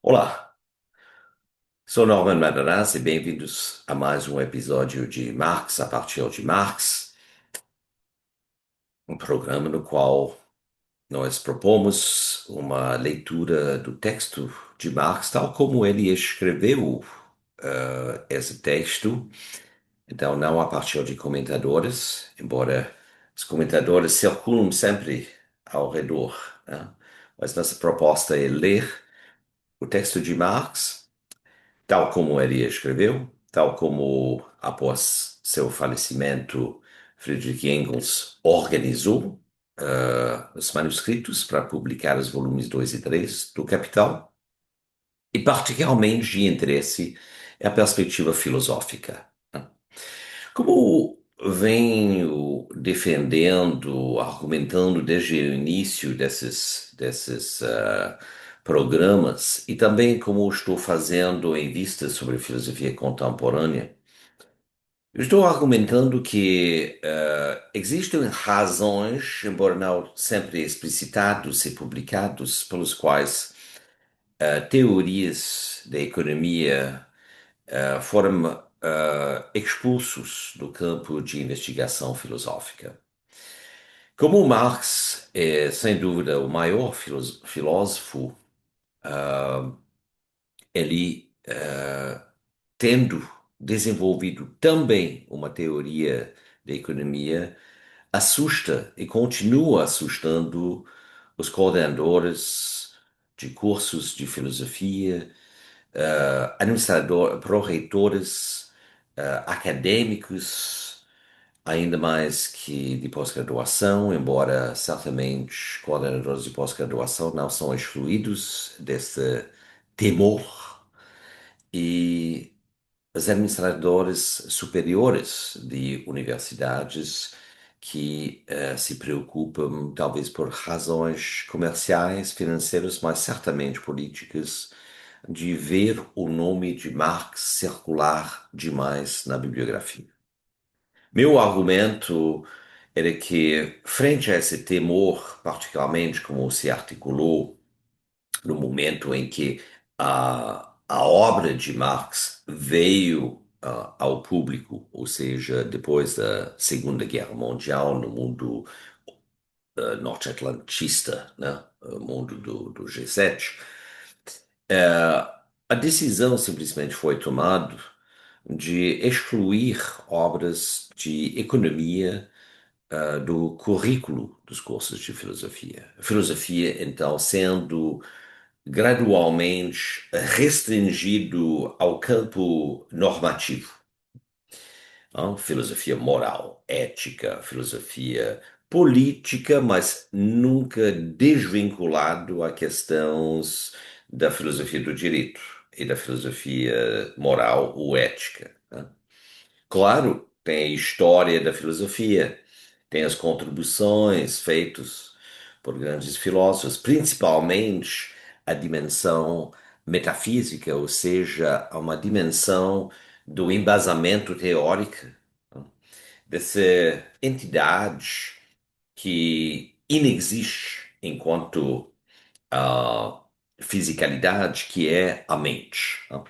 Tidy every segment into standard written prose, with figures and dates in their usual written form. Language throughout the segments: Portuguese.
Olá, sou Norman Madarazzi e bem-vindos a mais um episódio de Marx a partir de Marx, um programa no qual nós propomos uma leitura do texto de Marx, tal como ele escreveu esse texto. Então, não a partir de comentadores, embora os comentadores circulam sempre ao redor, né? Mas nossa proposta é ler o texto de Marx tal como ele escreveu, tal como após seu falecimento, Friedrich Engels organizou os manuscritos para publicar os volumes 2 e 3 do Capital, e particularmente de interesse é a perspectiva filosófica. Como venho defendendo, argumentando desde o início desses programas, e também como estou fazendo em vista sobre filosofia contemporânea, eu estou argumentando que existem razões, embora não sempre explicitados e publicados, pelos quais teorias da economia foram expulsos do campo de investigação filosófica. Como Marx é, sem dúvida, o maior filósofo, ele, tendo desenvolvido também uma teoria da economia, assusta e continua assustando os coordenadores de cursos de filosofia, pró-reitores, acadêmicos, ainda mais que de pós-graduação, embora certamente coordenadores de pós-graduação não são excluídos desse temor, e os administradores superiores de universidades que se preocupam, talvez por razões comerciais, financeiras, mas certamente políticas, de ver o nome de Marx circular demais na bibliografia. Meu argumento era que, frente a esse temor, particularmente como se articulou no momento em que a obra de Marx veio ao público, ou seja, depois da Segunda Guerra Mundial, no mundo norte-atlantista, né, o mundo do G7, a decisão simplesmente foi tomada de excluir obras de economia do currículo dos cursos de filosofia. A filosofia, então, sendo gradualmente restringido ao campo normativo. Não? Filosofia moral, ética, filosofia política, mas nunca desvinculado a questões da filosofia do direito e da filosofia moral ou ética. Né? Claro, tem a história da filosofia, tem as contribuições feitas por grandes filósofos, principalmente a dimensão metafísica, ou seja, uma dimensão do embasamento teórico, né, dessa entidade que inexiste enquanto a fisicalidade, que é a mente. Né?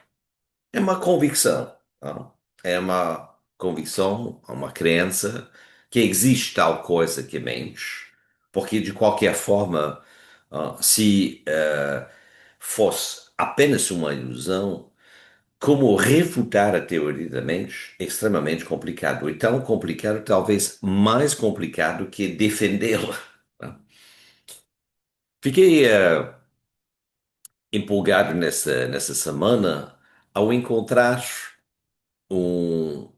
É uma convicção, não? É uma convicção, uma crença que existe tal coisa que mente, porque de qualquer forma, se fosse apenas uma ilusão, como refutar a teoria da mente é extremamente complicado, e tão complicado, talvez mais complicado que defendê-la. Né? Fiquei empolgado nessa semana ao encontrar um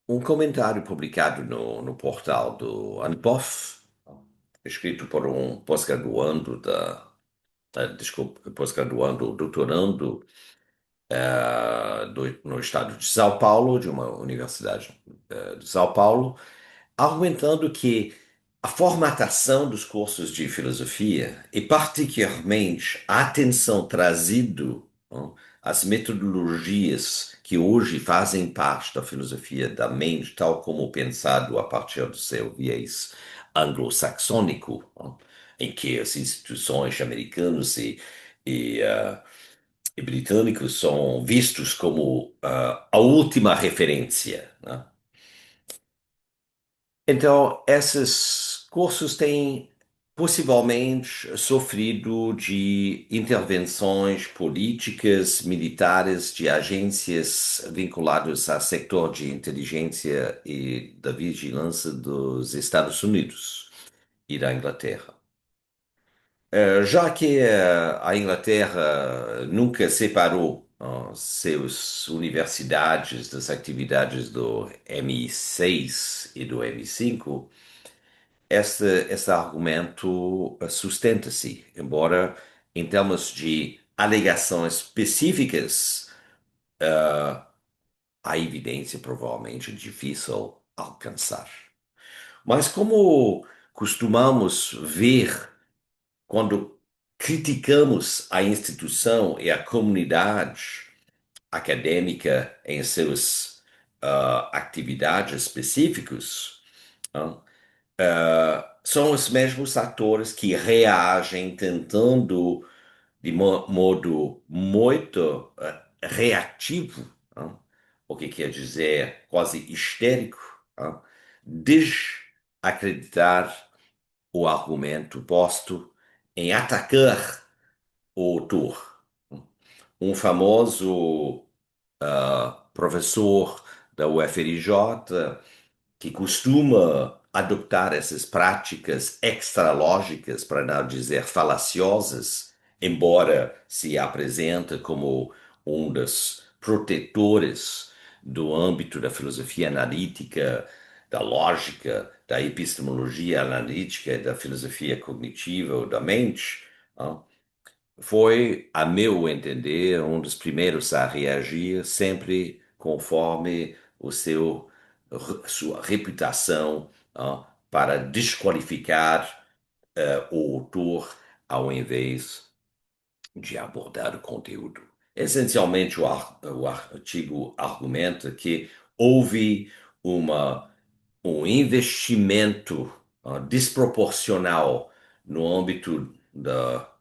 um comentário publicado no portal do ANPOF, escrito por um pós-graduando desculpa, pós-graduando, doutorando no estado de São Paulo, de uma universidade de São Paulo, argumentando que a formatação dos cursos de filosofia, e particularmente a atenção trazido, não, às metodologias que hoje fazem parte da filosofia da mente, tal como pensado a partir do seu viés anglo-saxônico, não, em que as instituições americanas e e britânicos são vistos como a última referência, né? Então, esses cursos têm possivelmente sofrido de intervenções políticas, militares, de agências vinculadas ao setor de inteligência e da vigilância dos Estados Unidos e da Inglaterra. Já que a Inglaterra nunca separou seus universidades das atividades do MI6 e do MI5, este argumento sustenta-se, embora em termos de alegações específicas, a evidência provavelmente é difícil alcançar. Mas como costumamos ver quando criticamos a instituição e a comunidade acadêmica em suas atividades específicas, ah, são os mesmos atores que reagem tentando, de modo muito reativo, o que quer dizer quase histérico, desacreditar o argumento posto em atacar o autor. Um famoso professor da UFRJ que costuma adoptar essas práticas extralógicas, para não dizer falaciosas, embora se apresente como um dos protetores do âmbito da filosofia analítica, da lógica, da epistemologia analítica, da filosofia cognitiva ou da mente, foi, a meu entender, um dos primeiros a reagir, sempre conforme sua reputação, para desqualificar o autor ao invés de abordar o conteúdo. Essencialmente, o artigo argumenta que houve uma, um investimento desproporcional no âmbito da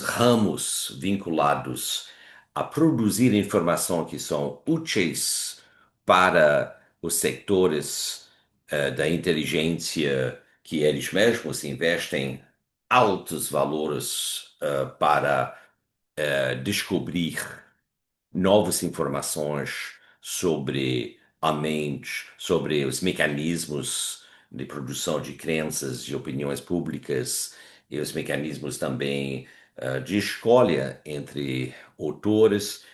ramos vinculados a produzir informação que são úteis para os setores da inteligência que eles mesmos investem altos valores para descobrir novas informações sobre a mente, sobre os mecanismos de produção de crenças, de opiniões públicas e os mecanismos também de escolha entre autores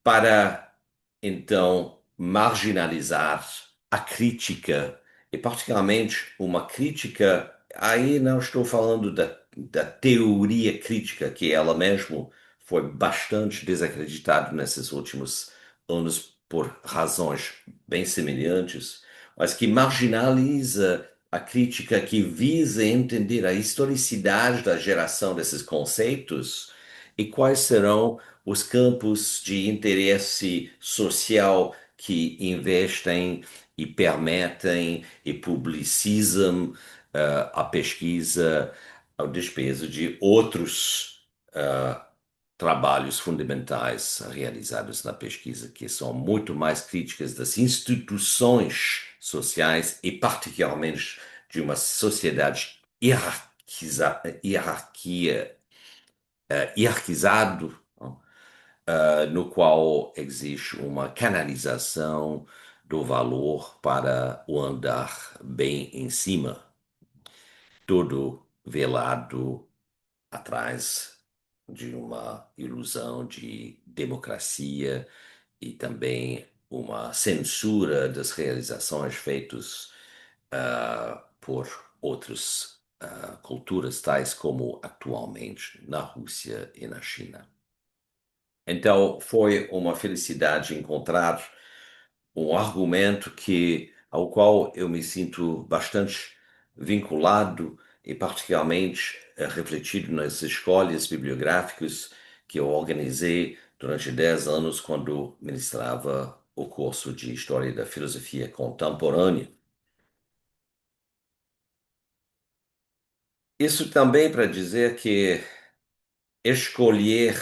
para então marginalizar a crítica, e particularmente uma crítica, aí não estou falando da teoria crítica, que ela mesmo foi bastante desacreditada nesses últimos anos por razões bem semelhantes, mas que marginaliza a crítica que visa entender a historicidade da geração desses conceitos e quais serão os campos de interesse social que investem e permitem e publicizam a pesquisa ao despeso de outros trabalhos fundamentais realizados na pesquisa, que são muito mais críticas das instituições sociais e particularmente de uma sociedade hierarquizado, no qual existe uma canalização do valor para o andar bem em cima, todo velado atrás de uma ilusão de democracia e também uma censura das realizações feitas por outras culturas, tais como atualmente na Rússia e na China. Então, foi uma felicidade encontrar um argumento ao qual eu me sinto bastante vinculado e particularmente refletido nas escolhas bibliográficas que eu organizei durante 10 anos quando ministrava o curso de História da Filosofia Contemporânea. Isso também para dizer que escolher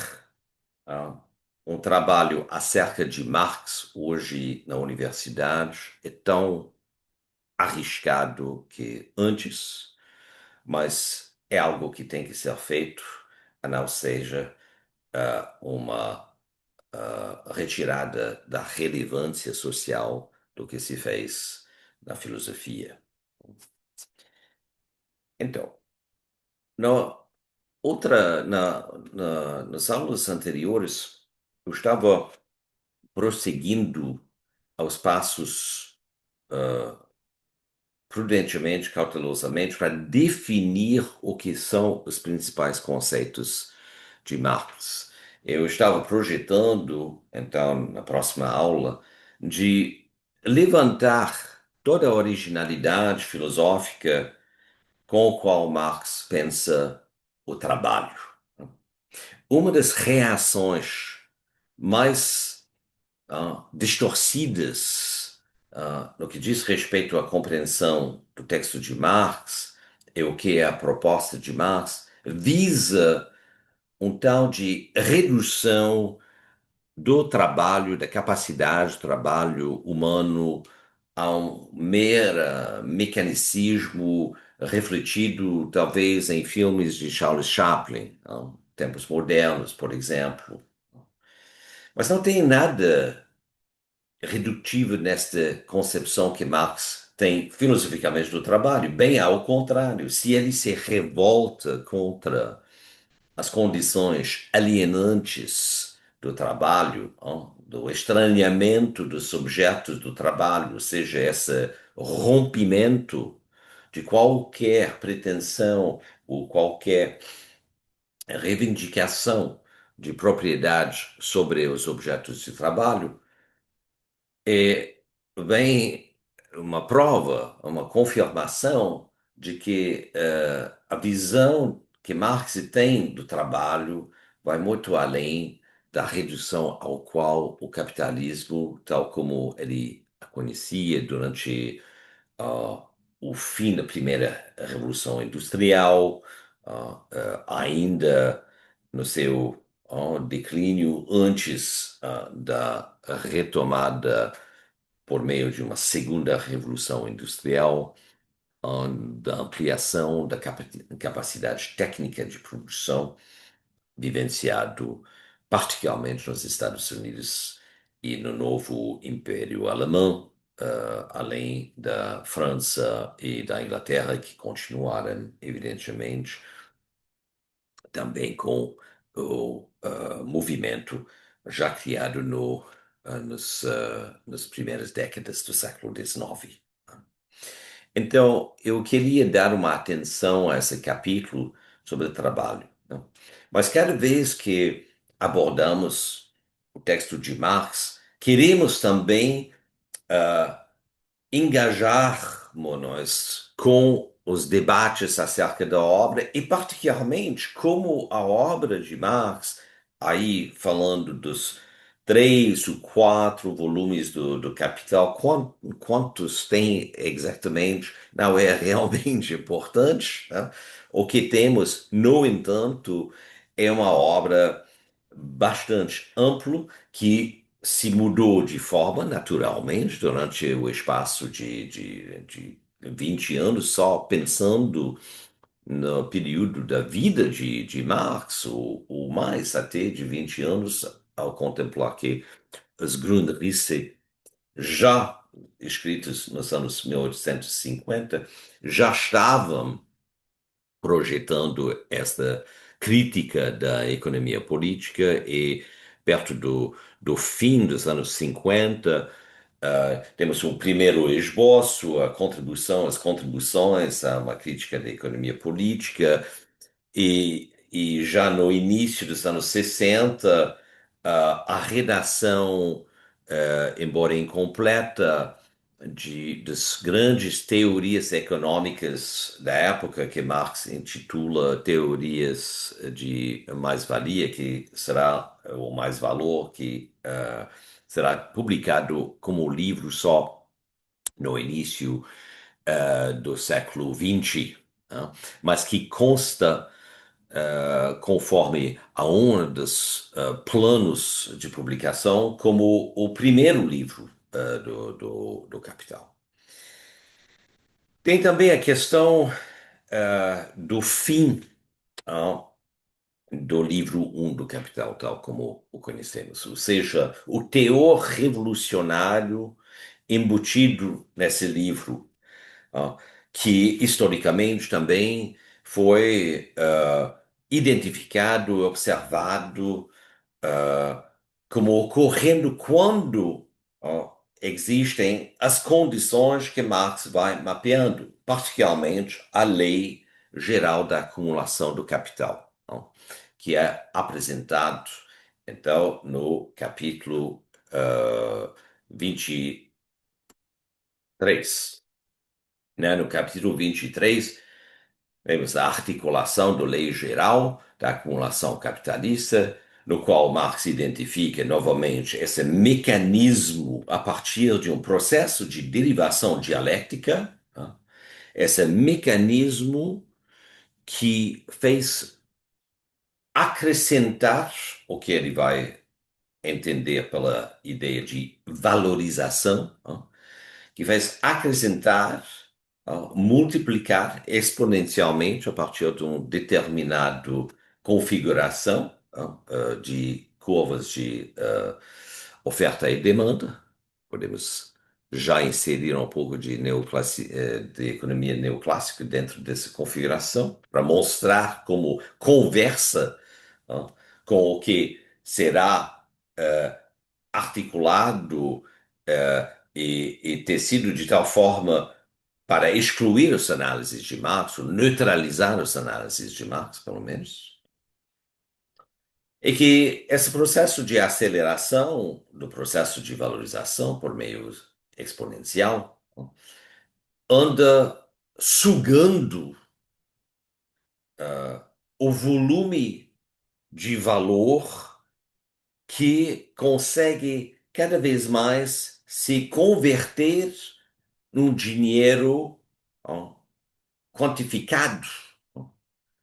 um trabalho acerca de Marx hoje na universidade é tão arriscado que antes, mas é algo que tem que ser feito, a não seja uma retirada da relevância social do que se fez na filosofia. Então, na nas aulas anteriores, eu estava prosseguindo aos passos prudentemente, cautelosamente, para definir o que são os principais conceitos de Marx. Eu estava projetando, então, na próxima aula, de levantar toda a originalidade filosófica com a qual Marx pensa o trabalho. Uma das reações mais distorcidas no que diz respeito à compreensão do texto de Marx e o que é a proposta de Marx, visa um tal de redução do trabalho, da capacidade do trabalho humano a um mero mecanicismo refletido talvez em filmes de Charles Chaplin, tempos modernos, por exemplo. Mas não tem nada redutivo nesta concepção que Marx tem filosoficamente do trabalho. Bem ao contrário, se ele se revolta contra as condições alienantes do trabalho, do estranhamento dos subjetos do trabalho, ou seja, esse rompimento de qualquer pretensão ou qualquer reivindicação de propriedade sobre os objetos de trabalho, é bem uma prova, uma confirmação de que a visão que Marx tem do trabalho vai muito além da redução ao qual o capitalismo, tal como ele a conhecia durante ah, o fim da primeira revolução industrial, ainda no seu declínio antes da retomada por meio de uma segunda revolução industrial, da ampliação da capacidade técnica de produção, vivenciado particularmente nos Estados Unidos e no novo Império Alemão, além da França e da Inglaterra, que continuaram, evidentemente, também com o movimento já criado nas primeiras décadas do século XIX. Então, eu queria dar uma atenção a esse capítulo sobre o trabalho, né? Mas cada vez que abordamos o texto de Marx, queremos também engajar-nos com os debates acerca da obra e, particularmente, como a obra de Marx, aí falando dos 3 ou 4 volumes do Capital, quantos tem exatamente, não é realmente importante, né? O que temos, no entanto, é uma obra bastante ampla que se mudou de forma naturalmente durante o espaço de 20 anos, só pensando no período da vida de Marx, ou mais até de 20 anos, ao contemplar que as Grundrisse, já escritas nos anos 1850, já estavam projetando esta crítica da economia política e perto do fim dos anos 50, temos um primeiro esboço, as contribuições a uma crítica da economia política, e já no início dos anos 60, a redação, embora incompleta, das grandes teorias econômicas da época, que Marx intitula Teorias de Mais-Valia, que será o mais-valor, que será publicado como livro só no início do século XX, né? Mas que consta conforme a um dos planos de publicação, como o primeiro livro do Capital. Tem também a questão do fim ah, do livro um do Capital, tal como o conhecemos, ou seja, o teor revolucionário embutido nesse livro, ah, que historicamente também foi identificado, observado como ocorrendo quando existem as condições que Marx vai mapeando, particularmente a lei geral da acumulação do capital, que é apresentado, então, no capítulo 23. Né? No capítulo 23, vemos a articulação da lei geral da acumulação capitalista, no qual Marx identifica novamente esse mecanismo a partir de um processo de derivação dialética, né? Esse mecanismo que fez acrescentar o que ele vai entender pela ideia de valorização, né? Que faz acrescentar, multiplicar exponencialmente a partir de um determinado configuração de curvas de oferta e demanda. Podemos já inserir um pouco de economia neoclássica dentro dessa configuração para mostrar como conversa com o que será articulado e ter sido de tal forma para excluir as análises de Marx, ou neutralizar as análises de Marx, pelo menos, e que esse processo de aceleração do processo de valorização por meio exponencial anda sugando o volume de valor que consegue cada vez mais se converter num dinheiro ó, quantificado, ó,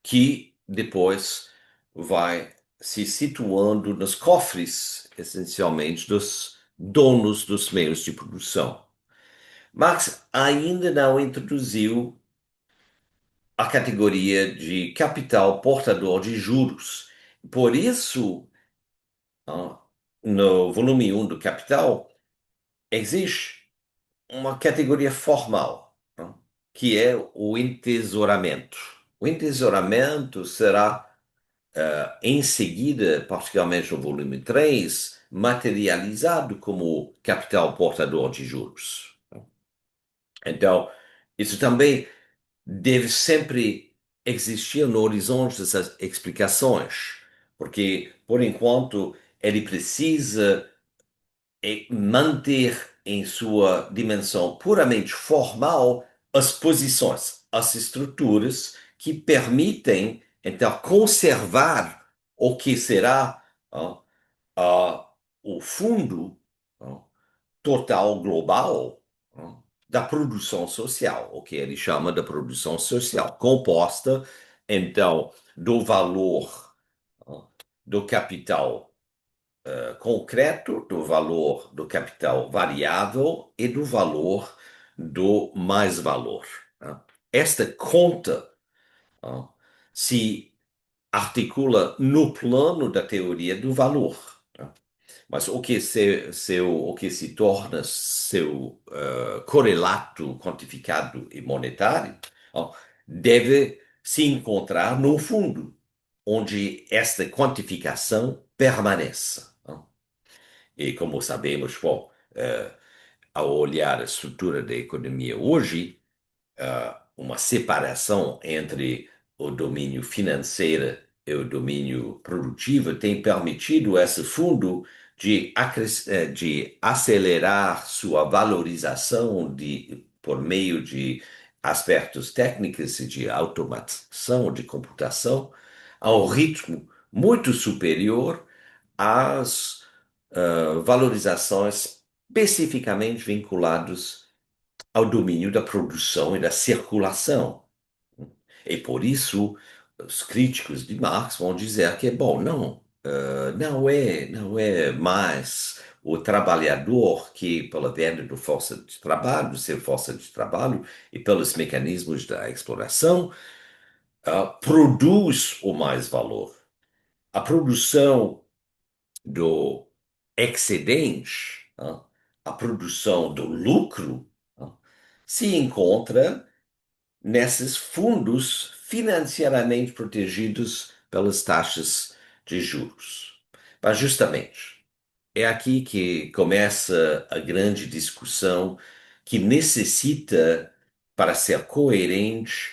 que depois vai se situando nos cofres, essencialmente, dos donos dos meios de produção. Marx ainda não introduziu a categoria de capital portador de juros. Por isso, ó, no volume um do Capital, existe uma categoria formal, né, que é o entesouramento. O entesouramento será, em seguida, particularmente no volume 3, materializado como capital portador de juros. Então, isso também deve sempre existir no horizonte dessas explicações, porque, por enquanto, ele precisa manter em sua dimensão puramente formal as posições, as estruturas que permitem, então, conservar o que será ó, o fundo ó, total global ó, da produção social, o que ele chama de produção social, composta, então, do valor ó, do capital concreto, do valor do capital variável e do valor do mais-valor. Né? Esta conta se articula no plano da teoria do valor. Né? Mas o que se torna seu correlato quantificado e monetário deve se encontrar no fundo, onde esta quantificação permanece. E como sabemos, bom, ao olhar a estrutura da economia hoje, uma separação entre o domínio financeiro e o domínio produtivo tem permitido esse fundo de acelerar sua valorização por meio de aspectos técnicos e de automatização, de computação, a um ritmo muito superior às valorizações especificamente vinculadas ao domínio da produção e da circulação. E por isso, os críticos de Marx vão dizer que, bom, não, não é mais o trabalhador que, pela venda do força de trabalho, do seu força de trabalho e pelos mecanismos da exploração, produz o mais valor. A produção do excedente, a produção do lucro, se encontra nesses fundos financeiramente protegidos pelas taxas de juros. Mas justamente é aqui que começa a grande discussão que necessita, para ser coerente,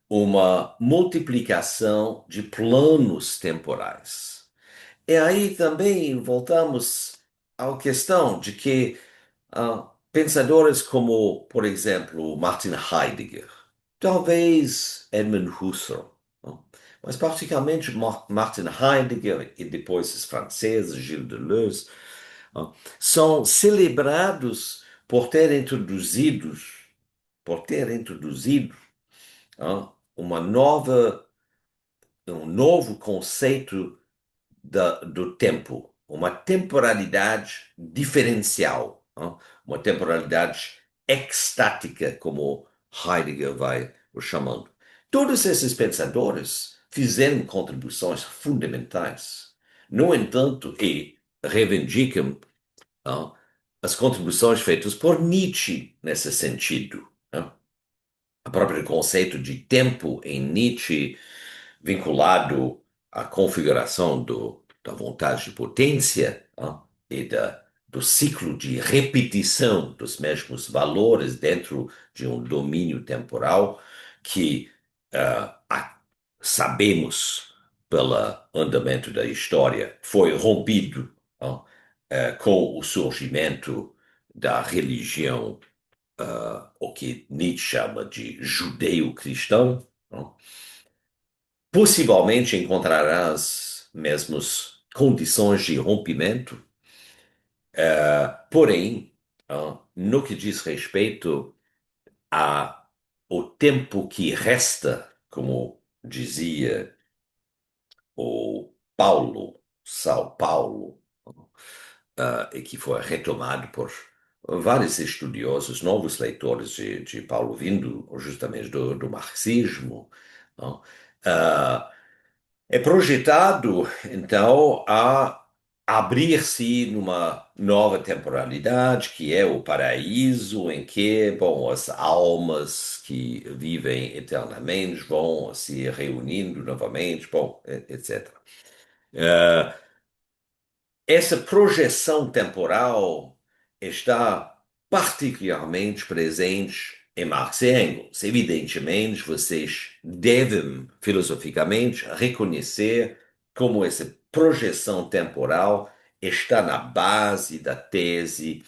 uma multiplicação de planos temporais. E aí também voltamos à questão de que pensadores como, por exemplo, Martin Heidegger, talvez Edmund Husserl, não? Mas particularmente Martin Heidegger e depois os franceses, Gilles Deleuze, são celebrados por ter introduzido uma nova, um novo conceito do tempo, uma temporalidade diferencial, uma temporalidade extática, como Heidegger vai o chamando. Todos esses pensadores fizeram contribuições fundamentais. No entanto, e reivindicam as contribuições feitas por Nietzsche nesse sentido. O próprio conceito de tempo em Nietzsche vinculado à configuração da vontade de potência, e do ciclo de repetição dos mesmos valores dentro de um domínio temporal que sabemos, pelo andamento da história, foi rompido com o surgimento da religião, o que Nietzsche chama de judeu-cristão. Possivelmente encontrarás mesmos condições de rompimento, porém, no que diz respeito ao tempo que resta, como dizia o São Paulo, e que foi retomado por vários estudiosos, novos leitores de Paulo, vindo justamente do marxismo, não? Ah, É projetado, então, a abrir-se numa nova temporalidade, que é o paraíso, em que, bom, as almas que vivem eternamente vão se reunindo novamente, bom, etc. Essa projeção temporal está particularmente presente em Marx e Engels. Evidentemente, vocês devem, filosoficamente, reconhecer como essa projeção temporal está na base da tese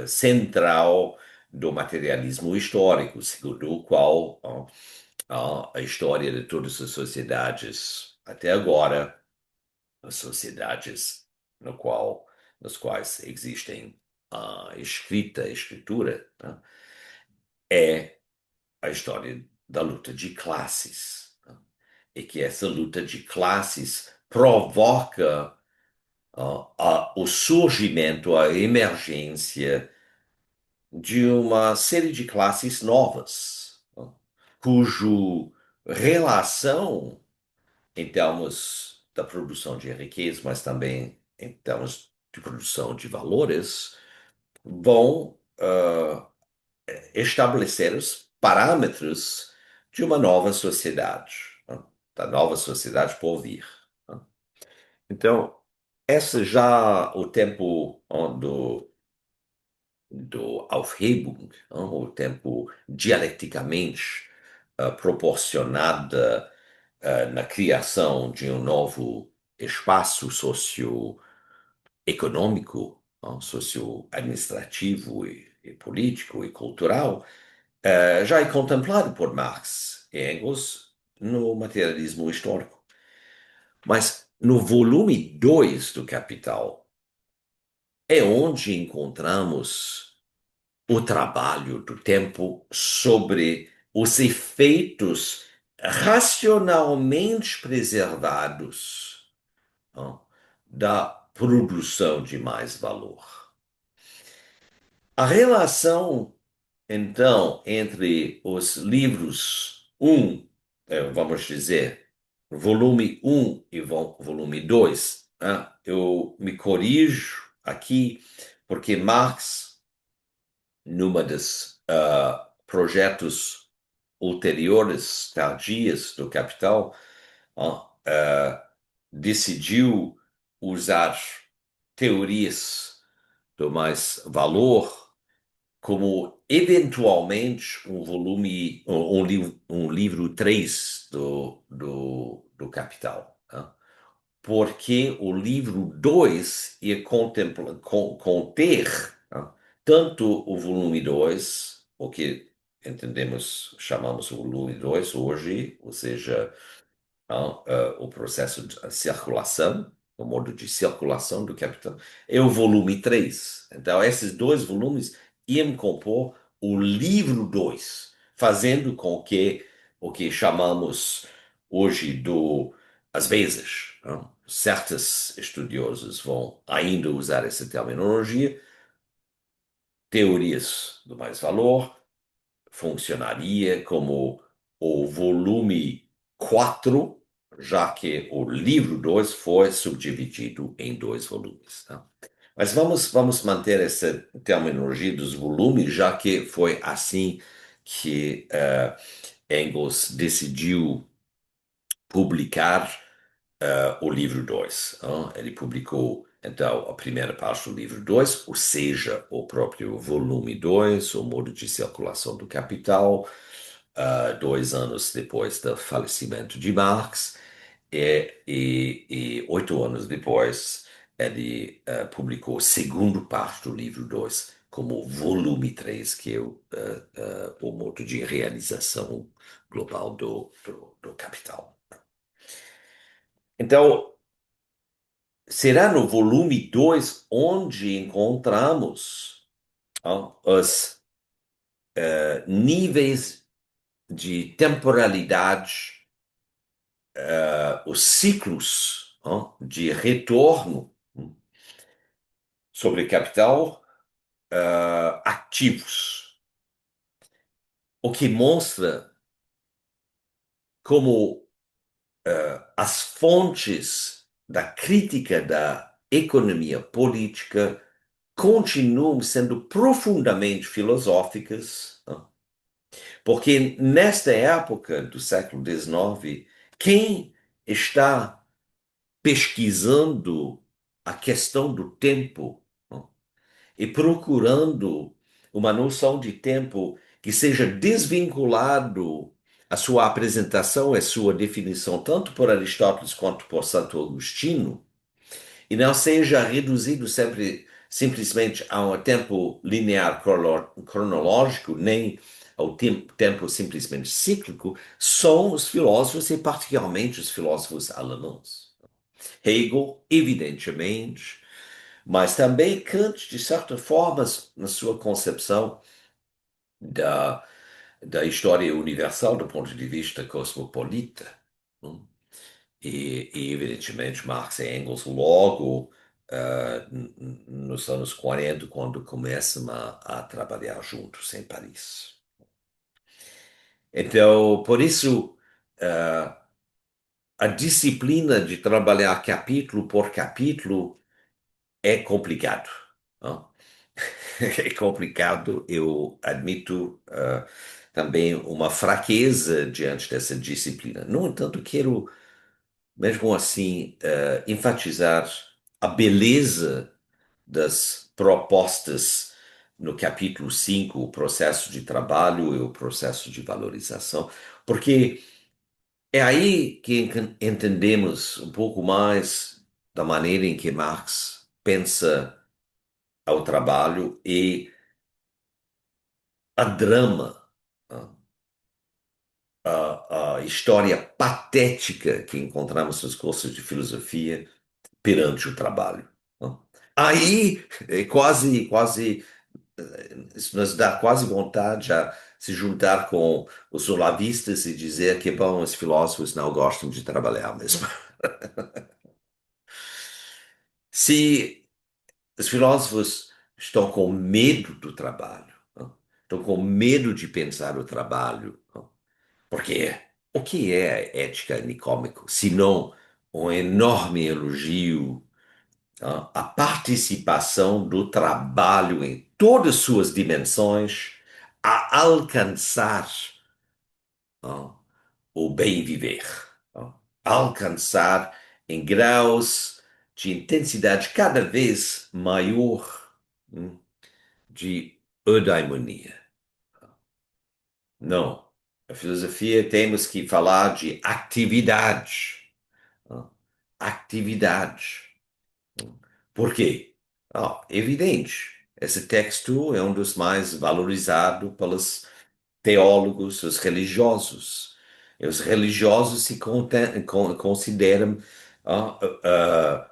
central do materialismo histórico, segundo o qual a história de todas as sociedades até agora, as sociedades no qual, nas quais existem a escritura, tá? É a história da luta de classes, tá? E que essa luta de classes provoca o surgimento, a emergência de uma série de classes novas, tá? Cujo relação em termos da produção de riqueza, mas também em termos de produção de valores, vão estabelecer os parâmetros de uma nova sociedade, né? Da nova sociedade por vir, né? Então, esse já o tempo do Aufhebung, né? O tempo dialeticamente proporcionado na criação de um novo espaço socioeconômico, socio-administrativo e político e cultural, já é contemplado por Marx e Engels no materialismo histórico. Mas no volume 2 do Capital é onde encontramos o trabalho do tempo sobre os efeitos racionalmente preservados, ó, da produção de mais valor. A relação, então, entre os livros um, vamos dizer, volume um e volume 2, né? Eu me corrijo aqui, porque Marx, numa dos projetos ulteriores, tardias do Capital, decidiu usar teorias do mais valor como eventualmente um volume, um livro 3 do Capital. Tá? Porque o livro 2 ia conter, tá? Tanto o volume 2, o que entendemos, chamamos o volume 2 hoje, ou seja, o processo de circulação, o modo de circulação do capital, é o volume 3. Então, esses dois volumes iam compor o livro 2, fazendo com que o que chamamos hoje às vezes, certos estudiosos vão ainda usar essa terminologia, teorias do mais-valor, funcionaria como o volume 4, já que o livro 2 foi subdividido em dois volumes. Tá? Mas vamos manter essa terminologia dos volumes, já que foi assim que Engels decidiu publicar o livro 2. Ele publicou, então, a primeira parte do livro 2, ou seja, o próprio volume 2, o modo de circulação do capital, 2 anos depois do falecimento de Marx, e 8 anos depois ele publicou a segunda parte do livro 2 como volume 3, que é o modo de realização global do capital. Então, será no volume 2 onde encontramos os níveis de temporalidade, os ciclos de retorno sobre capital ativos, o que mostra como as fontes da crítica da economia política continuam sendo profundamente filosóficas, porque nesta época do século XIX, quem está pesquisando a questão do tempo e procurando uma noção de tempo que seja desvinculado a sua apresentação, a sua definição, tanto por Aristóteles quanto por Santo Agostinho, e não seja reduzido sempre simplesmente a um tempo linear cronológico, nem ao tempo simplesmente cíclico, são os filósofos, e particularmente os filósofos alemães. Hegel, evidentemente, mas também Kant, de certa forma, na sua concepção da, da história universal do ponto de vista cosmopolita. Né? Evidentemente, Marx e Engels logo nos anos 40, quando começam a trabalhar juntos em Paris. Então, por isso, uh, a disciplina de trabalhar capítulo por capítulo é complicado. Não? É complicado, eu admito também uma fraqueza diante dessa disciplina. No entanto, quero mesmo assim, enfatizar a beleza das propostas no capítulo 5, o processo de trabalho e o processo de valorização, porque é aí que entendemos um pouco mais da maneira em que Marx pensa ao trabalho e a drama, a história patética que encontramos nos cursos de filosofia perante o trabalho. Né? Aí, quase isso nos dá quase vontade a se juntar com os olavistas e dizer que, bom, os filósofos não gostam de trabalhar mesmo. Se os filósofos estão com medo do trabalho, não? Estão com medo de pensar o trabalho, não? Porque o que é a ética nicômico, senão um enorme elogio, não? À participação do trabalho em todas suas dimensões a alcançar, não? O bem viver, não? Alcançar em graus de intensidade cada vez maior, de eudaimonia. Não. A filosofia temos que falar de atividade. Não? Atividade. Por quê? Evidente. Esse texto é um dos mais valorizados pelos teólogos, os religiosos. E os religiosos se consideram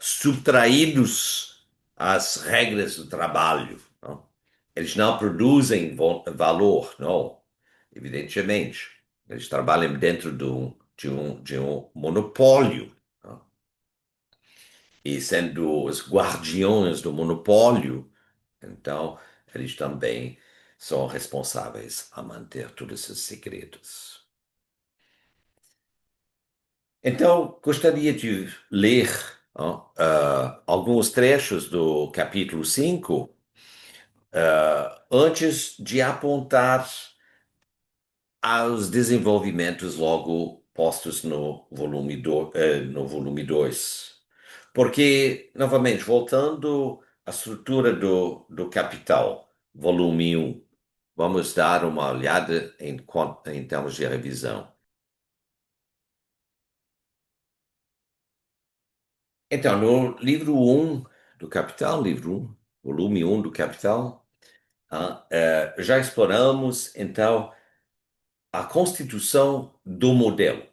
subtraídos às regras do trabalho. Não? Eles não produzem valor, não. Evidentemente. Eles trabalham dentro de um monopólio. Não? E sendo os guardiões do monopólio, então eles também são responsáveis a manter todos esses segredos. Então, gostaria de ler alguns trechos do capítulo 5 antes de apontar aos desenvolvimentos logo postos no volume 2. Porque, novamente, voltando à estrutura do Capital, volume um, vamos dar uma olhada em termos de revisão. Então, no livro um do Capital, livro um, volume um do Capital, já exploramos, então, a constituição do modelo,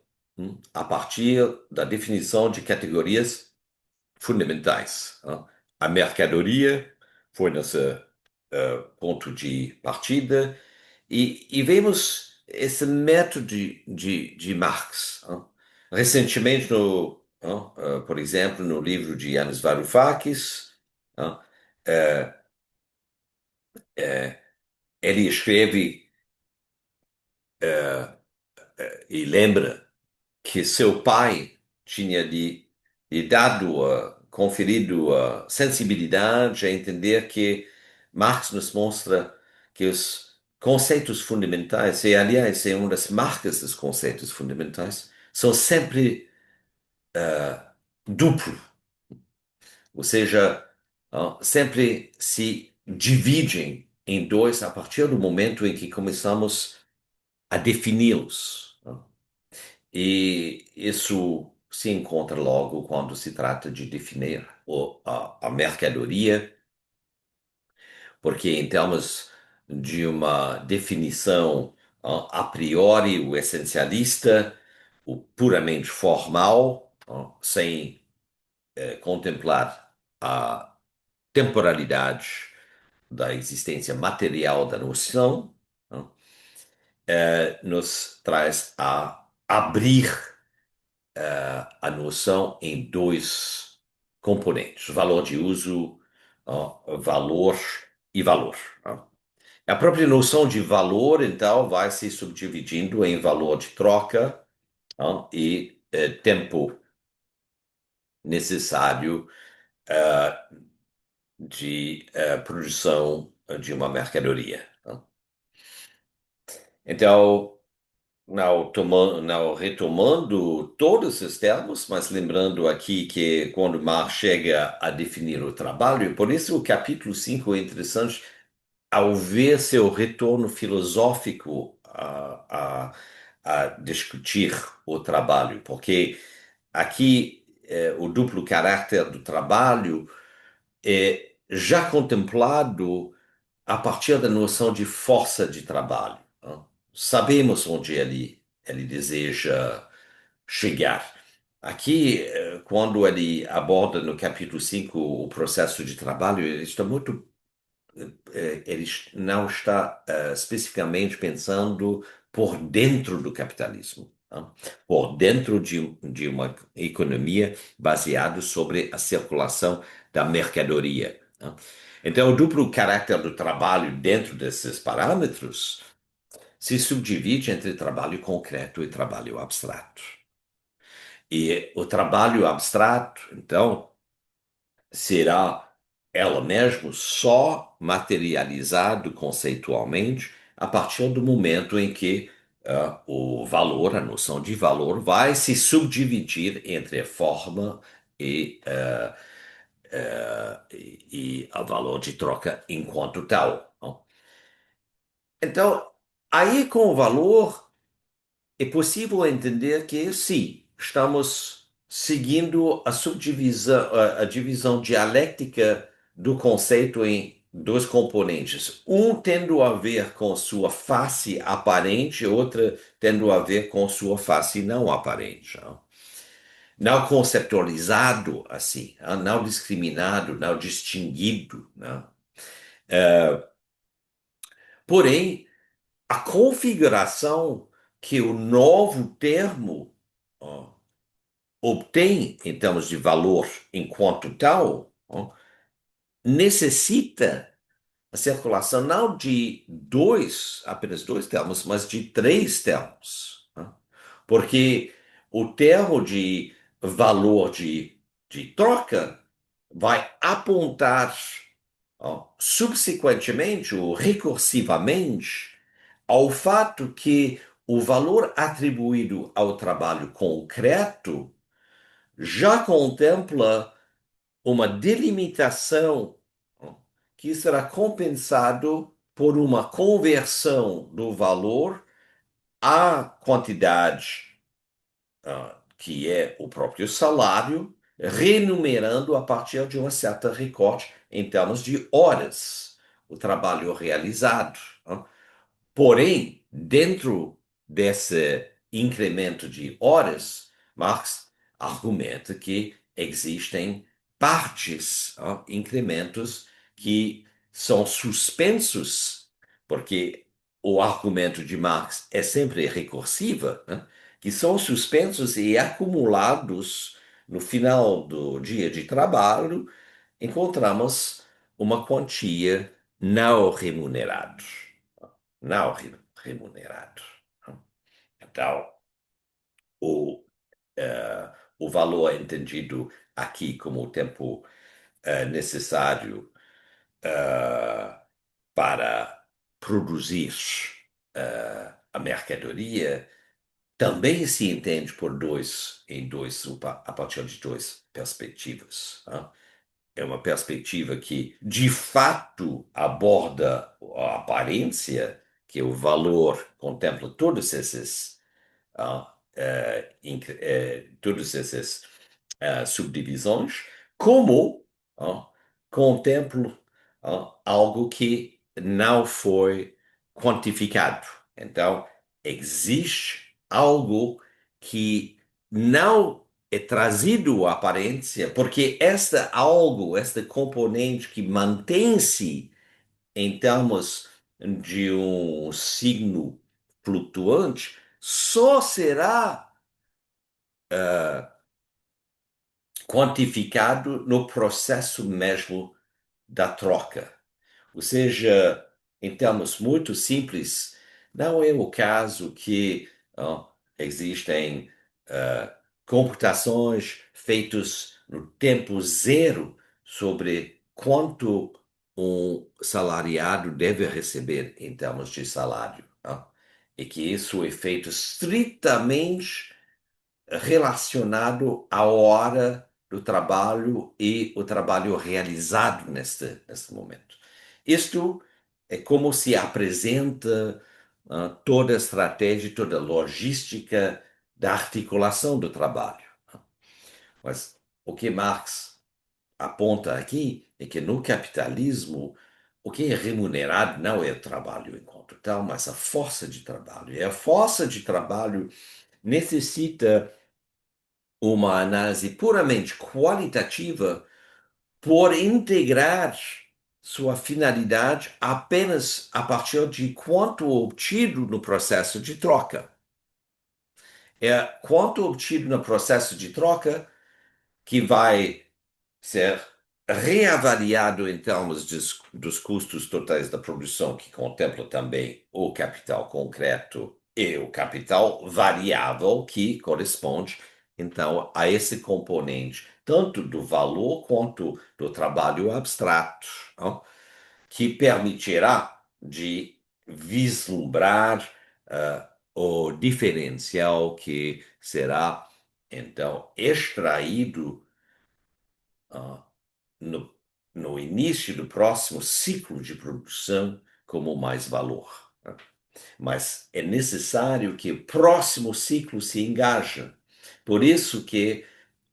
a partir da definição de categorias fundamentais. A mercadoria foi nosso ponto de partida e vemos esse método de Marx. Recentemente, por exemplo, no livro de Yanis Varoufakis, eh, eh, ele escreve e lembra que seu pai tinha lhe dado, conferido a sensibilidade a entender que Marx nos mostra que os conceitos fundamentais, e aliás é uma das marcas dos conceitos fundamentais, são sempre duplo, ou seja, sempre se dividem em dois a partir do momento em que começamos a defini-los. E isso se encontra logo quando se trata de definir a mercadoria, porque em termos de uma definição a priori, o essencialista, o puramente formal, sem contemplar a temporalidade da existência material da noção, nos traz a abrir a noção em dois componentes: valor de uso, valor e valor. A própria noção de valor, então, vai se subdividindo em valor de troca e tempo necessário de produção de uma mercadoria. Então, não retomando todos os termos, mas lembrando aqui que quando Marx chega a definir o trabalho, e por isso o capítulo 5 é interessante ao ver seu retorno filosófico a discutir o trabalho, porque aqui o duplo caráter do trabalho é já contemplado a partir da noção de força de trabalho. Sabemos onde ele deseja chegar. Aqui, quando ele aborda no capítulo 5 o processo de trabalho, ele está muito ele não está especificamente pensando por dentro do capitalismo, tá? Por dentro de uma economia baseada sobre a circulação da mercadoria, tá? Então, o duplo caráter do trabalho dentro desses parâmetros se subdivide entre trabalho concreto e trabalho abstrato. E o trabalho abstrato, então, será ela mesmo só materializado conceitualmente a partir do momento em que o valor, a noção de valor, vai se subdividir entre a forma e, e o valor de troca enquanto tal. Não? Então, aí com o valor é possível entender que, sim, estamos seguindo a subdivisão, a divisão dialética do conceito em dois componentes. Um tendo a ver com sua face aparente, outra tendo a ver com sua face não aparente. Não conceptualizado assim, não discriminado, não distinguido. Não? Porém, a configuração que o novo termo ó, obtém em termos de valor enquanto tal, ó, necessita a circulação não de dois, apenas dois termos, mas de três termos. Ó. Porque o termo de valor de troca vai apontar ó, subsequentemente ou recursivamente ao fato que o valor atribuído ao trabalho concreto já contempla uma delimitação que será compensado por uma conversão do valor à quantidade que é o próprio salário, renumerando a partir de uma certa recorte em termos de horas, o trabalho realizado. Porém, dentro desse incremento de horas, Marx argumenta que existem partes, incrementos que são suspensos, porque o argumento de Marx é sempre recursivo, né? Que são suspensos e acumulados no final do dia de trabalho, encontramos uma quantia não remunerada não remunerado. Então, o, o valor é entendido aqui como o tempo necessário para produzir a mercadoria também se entende por a partir de duas perspectivas. Tá? É uma perspectiva que, de fato, aborda a aparência, que o valor contempla todos esses, todas essas subdivisões, como contempla algo que não foi quantificado. Então, existe algo que não é trazido à aparência, porque esta algo, esta componente que mantém-se em termos de um signo flutuante, só será quantificado no processo mesmo da troca. Ou seja, em termos muito simples, não é o caso que existem computações feitas no tempo zero sobre quanto um salariado deve receber em termos de salário. E que isso é feito estritamente relacionado à hora do trabalho e o trabalho realizado neste momento. Isto é como se apresenta toda a estratégia, toda a logística da articulação do trabalho. Mas o que Marx aponta aqui é que no capitalismo o que é remunerado não é o trabalho enquanto tal, mas a força de trabalho. E a força de trabalho necessita uma análise puramente qualitativa por integrar sua finalidade apenas a partir de quanto obtido no processo de troca. É quanto obtido no processo de troca que vai ser reavaliado em termos dos custos totais da produção, que contempla também o capital concreto e o capital variável, que corresponde, então, a esse componente, tanto do valor quanto do trabalho abstrato, não? Que permitirá de vislumbrar o diferencial que será, então, extraído ah, no, no início do próximo ciclo de produção como mais valor, né? Mas é necessário que o próximo ciclo se engaje. Por isso que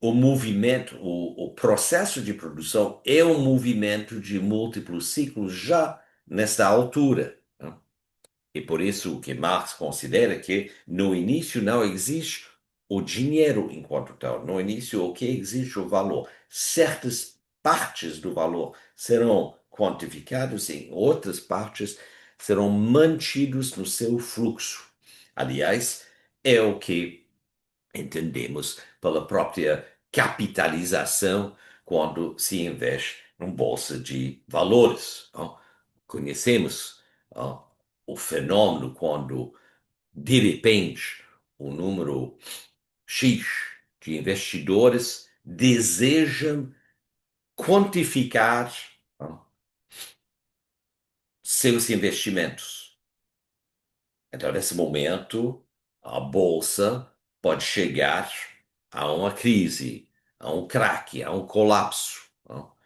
o movimento, o processo de produção é um movimento de múltiplos ciclos já nesta altura, né? E por isso o que Marx considera que no início não existe o dinheiro enquanto tal. No início, o que existe o valor. Certas partes do valor serão quantificadas, em outras partes serão mantidos no seu fluxo. Aliás, é o que entendemos pela própria capitalização quando se investe em bolsa de valores, não? Conhecemos, não, o fenômeno quando, de repente, um número X de investidores desejam quantificar, não, seus investimentos. Então, nesse momento, a bolsa pode chegar a uma crise, a um craque, a um colapso, não?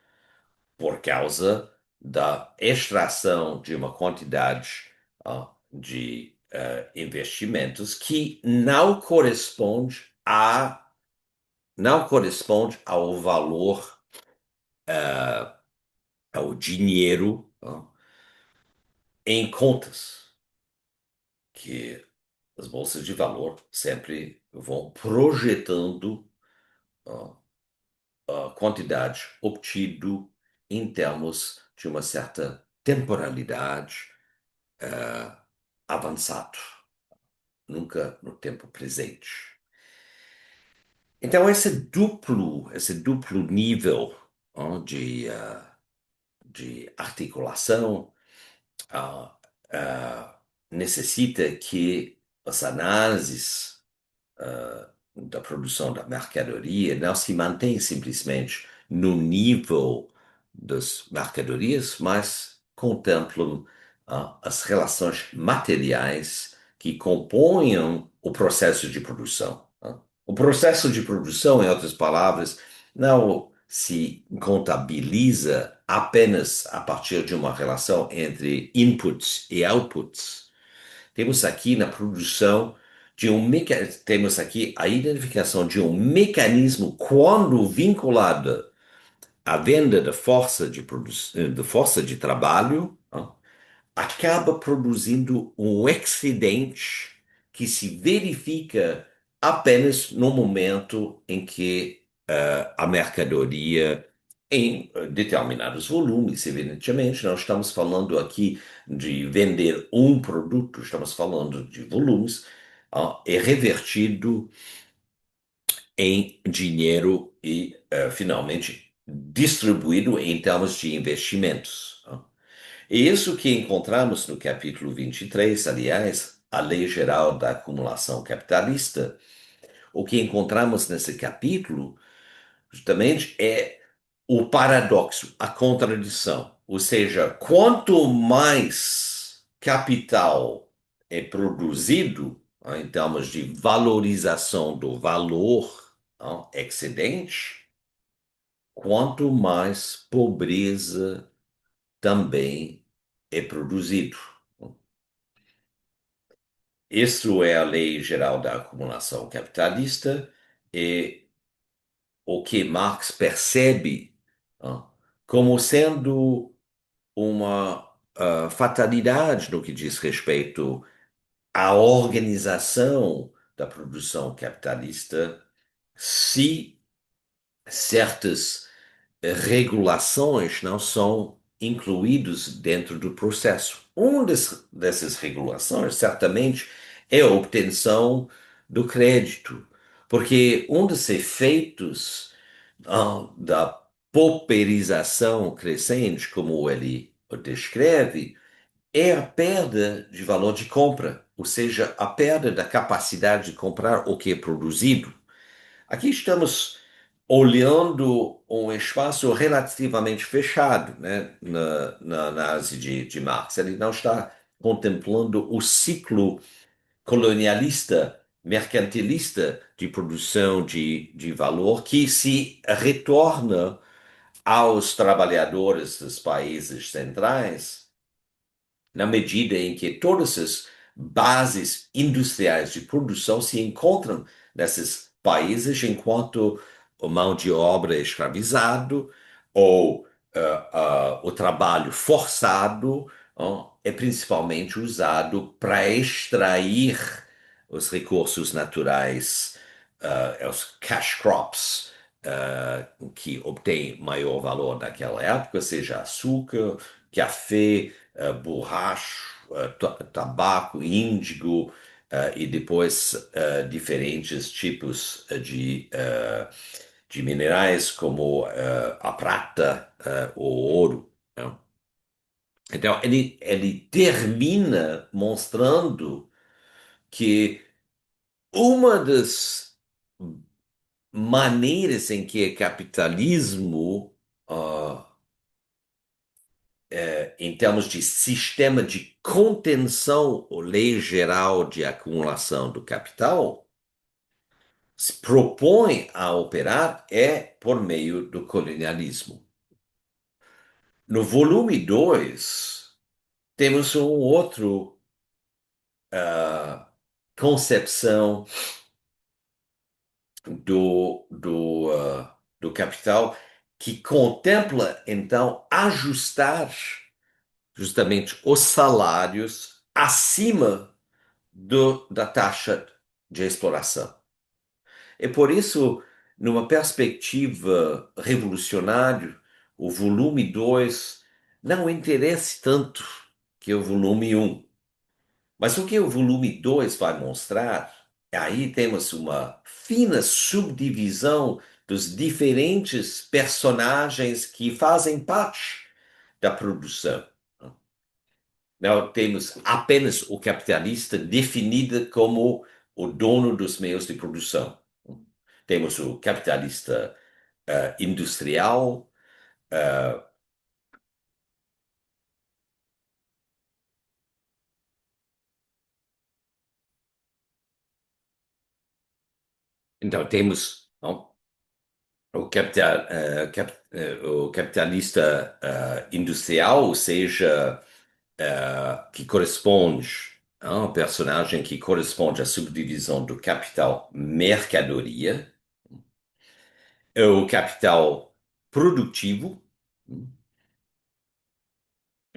Por causa da extração de uma quantidade de investimentos que não corresponde ao valor, ao dinheiro em contas, que as bolsas de valor sempre vão projetando ah, a quantidade obtido em termos de uma certa temporalidade avançado, nunca no tempo presente. Então, esse duplo nível de articulação ah, necessita que as análises da produção da mercadoria não se mantêm simplesmente no nível das mercadorias, mas contemplam as relações materiais que compõem o processo de produção. O processo de produção, em outras palavras, não se contabiliza apenas a partir de uma relação entre inputs e outputs. Temos aqui na produção temos aqui a identificação de um mecanismo quando vinculado à venda de força de trabalho, acaba produzindo um excedente que se verifica apenas no momento em que a mercadoria, em determinados volumes, evidentemente, não estamos falando aqui de vender um produto, estamos falando de volumes, é revertido em dinheiro e, finalmente, distribuído em termos de investimentos. E isso que encontramos no capítulo 23, aliás, a Lei Geral da Acumulação Capitalista, o que encontramos nesse capítulo, justamente, é o paradoxo, a contradição. Ou seja, quanto mais capital é produzido, em termos de valorização do valor excedente, quanto mais pobreza também é produzido. Isso é a lei geral da acumulação capitalista e o que Marx percebe como sendo uma fatalidade no que diz respeito à organização da produção capitalista se certas regulações não são incluídos dentro do processo. Dessas regulações, certamente, é a obtenção do crédito, porque um dos efeitos da pauperização crescente, como ele o descreve, é a perda de valor de compra, ou seja, a perda da capacidade de comprar o que é produzido. Aqui estamos olhando um espaço relativamente fechado, né, na análise de Marx. Ele não está contemplando o ciclo colonialista, mercantilista de produção de valor que se retorna aos trabalhadores dos países centrais na medida em que todas as bases industriais de produção se encontram nesses países, enquanto a mão de obra é escravizado ou o trabalho forçado é principalmente usado para extrair os recursos naturais, os cash crops, que obtêm maior valor naquela época, seja açúcar, café, borracha, tabaco, índigo, e depois diferentes tipos de minerais como a prata, o ouro, né? Então, ele termina mostrando que uma das maneiras em que o capitalismo, ah, em termos de sistema de contenção ou lei geral de acumulação do capital, se propõe a operar é por meio do colonialismo. No volume 2 temos um outro concepção do capital que contempla, então, ajustar justamente os salários acima da taxa de exploração. É por isso, numa perspectiva revolucionária, o volume 2 não interessa tanto que o volume um. Mas o que o volume 2 vai mostrar, aí temos uma fina subdivisão dos diferentes personagens que fazem parte da produção. Não temos apenas o capitalista definido como o dono dos meios de produção. Temos o capitalista industrial. Então, temos não, o capitalista industrial, ou seja, que corresponde a um personagem que corresponde à subdivisão do capital mercadoria, o capital produtivo,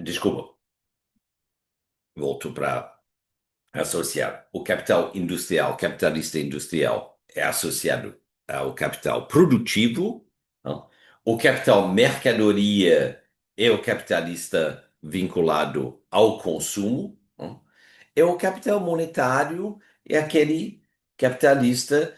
desculpa, volto para associar. O capital industrial, capitalista industrial, é associado ao capital produtivo, não? O capital mercadoria é o capitalista vinculado ao consumo, não? É o capital monetário, é aquele capitalista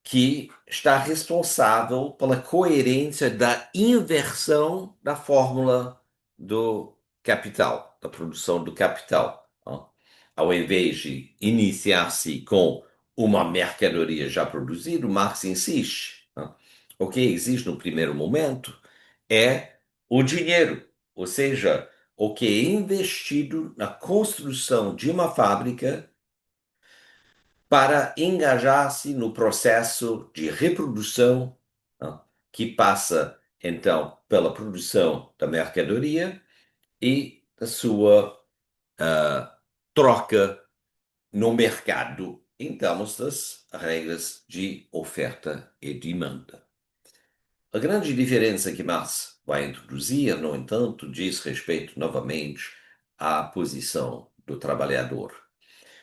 que está responsável pela coerência da inversão da fórmula do capital, da produção do capital, ó. Ao invés de iniciar-se com uma mercadoria já produzida, Marx insiste, ó. O que existe no primeiro momento é o dinheiro, ou seja, o que é investido na construção de uma fábrica para engajar-se no processo de reprodução, né, que passa, então, pela produção da mercadoria e da sua troca no mercado, em termos das regras de oferta e demanda. A grande diferença que Marx vai introduzir, no entanto, diz respeito novamente à posição do trabalhador.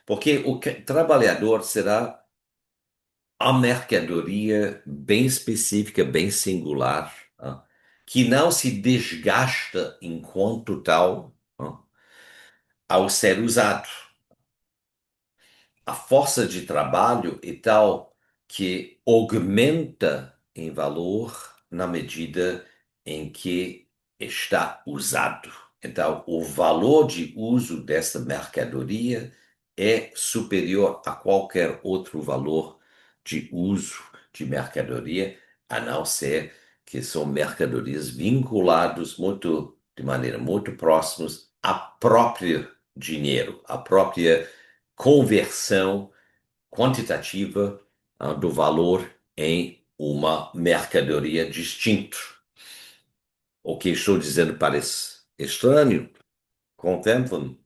Porque o trabalhador será a mercadoria bem específica, bem singular, tá? que não se desgasta enquanto tal, ao ser usado. A força de trabalho é tal que aumenta em valor na medida em que está usado. Então, o valor de uso dessa mercadoria é superior a qualquer outro valor de uso de mercadoria, a não ser que são mercadorias vinculadas de maneira muito próximas a próprio dinheiro, a própria conversão quantitativa, do valor em uma mercadoria distinta. O que estou dizendo parece estranho? Contemplam,